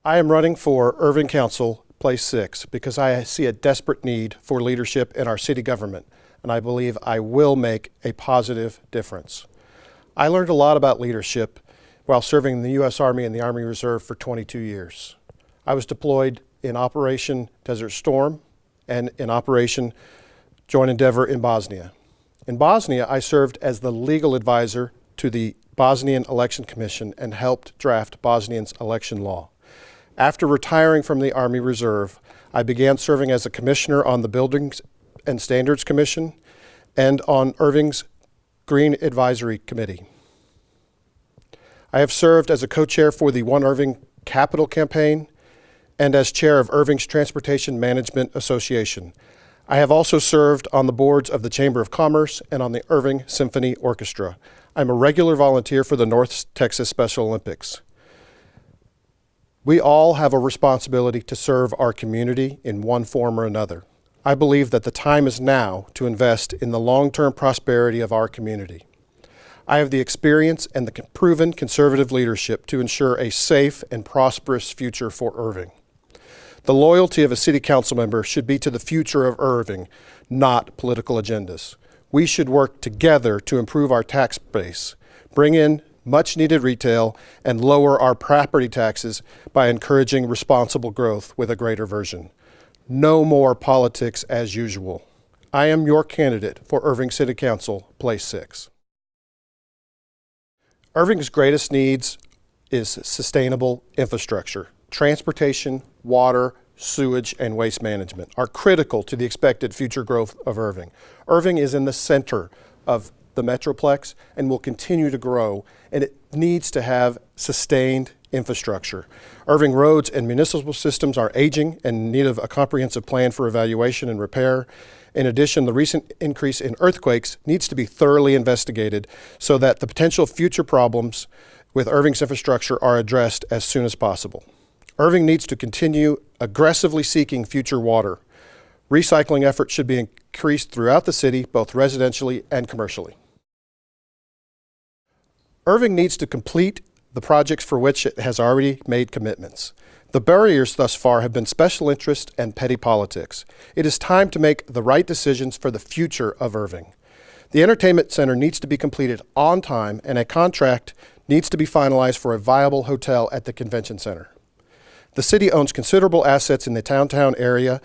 I am running for Irving Council, Place 6, because I see a desperate need for leadership in our city government, and I believe I will make a positive difference. I learned a lot about leadership while serving in the U.S. Army and the Army Reserve for 22 years. I was deployed in Operation Desert Storm and in Operation Joint Endeavor in Bosnia. In Bosnia, I served as the legal advisor to the Bosnian Election Commission and helped draft Bosnia's election law. After retiring from the Army Reserve, I began serving as a commissioner on the Buildings and Standards Commission and on Irving's Green Advisory Committee. I have served as a co-chair for the One Irving Capital Campaign and as chair of Irving's Transportation Management Association. I have also served on the boards of the Chamber of Commerce and on the Irving Symphony Orchestra. I'm a regular volunteer for the North Texas Special Olympics. We all have a responsibility to serve our community in one form or another. I believe that the time is now to invest in the long-term prosperity of our community. I have the experience and the proven conservative leadership to ensure a safe and prosperous future for Irving. The loyalty of a city council member should be to the future of Irving, not political agendas. We should work together to improve our tax base, bring in much-needed retail, and lower our property taxes by encouraging responsible growth with a greater vision. No more politics as usual. I am your candidate for Irving City Council, Place 6. Irving's greatest needs is sustainable infrastructure. Transportation, water, sewage, and waste management are critical to the expected future growth of Irving. Irving is in the center of the Metroplex and will continue to grow, and it needs to have sustained infrastructure. Irving roads and municipal systems are aging and in need of a comprehensive plan for evaluation and repair. In addition, the recent increase in earthquakes needs to be thoroughly investigated so that the potential future problems with Irving's infrastructure are addressed as soon as possible. Irving needs to continue aggressively seeking future water. Recycling efforts should be increased throughout the city, both residentially and commercially. Irving needs to complete the projects for which it has already made commitments. The barriers thus far have been special interest and petty politics. It is time to make the right decisions for the future of Irving. The entertainment center needs to be completed on time, and a contract needs to be finalized for a viable hotel at the convention center. The city owns considerable assets in the downtown area,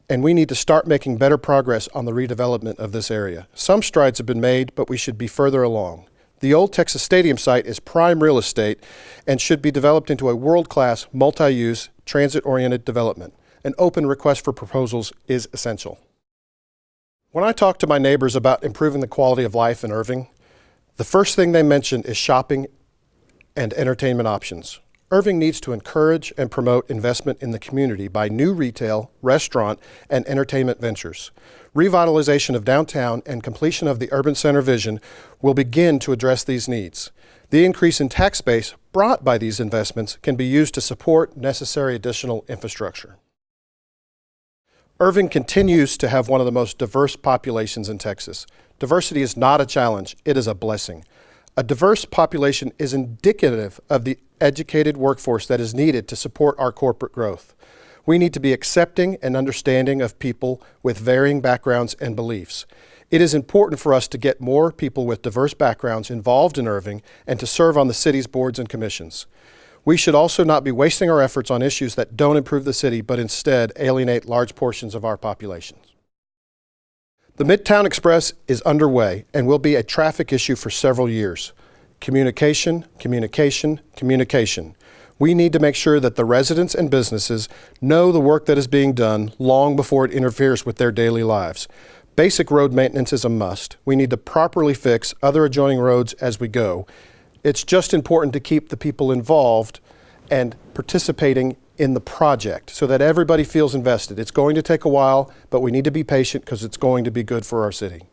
and we need to start making better progress on the redevelopment of this area. Some strides have been made, but we should be further along. The old Texas Stadium site is prime real estate and should be developed into a world-class, multi-use, transit-oriented development. An open request for proposals is essential. When I talk to my neighbors about improving the quality of life in Irving, the first thing they mention is shopping and entertainment options. Irving needs to encourage and promote investment in the community by new retail, restaurant, and entertainment ventures. Revitalization of downtown and completion of the urban center vision will begin to address these needs. The increase in tax base brought by these investments can be used to support necessary additional infrastructure. Irving continues to have one of the most diverse populations in Texas. Diversity is not a challenge, it is a blessing. A diverse population is indicative of the educated workforce that is needed to support our corporate growth. We need to be accepting and understanding of people with varying backgrounds and beliefs. It is important for us to get more people with diverse backgrounds involved in Irving and to serve on the city's boards and commissions. We should also not be wasting our efforts on issues that don't improve the city, but instead alienate large portions of our populations. The Midtown Express is underway and will be a traffic issue for several years. Communication, communication, communication. We need to make sure that the residents and businesses know the work that is being done long before it interferes with their daily lives. Basic road maintenance is a must. We need to properly fix other adjoining roads as we go. It's just important to keep the people involved and participating in the project so that everybody feels invested. It's going to take a while, but we need to be patient because it's going to be good for our city.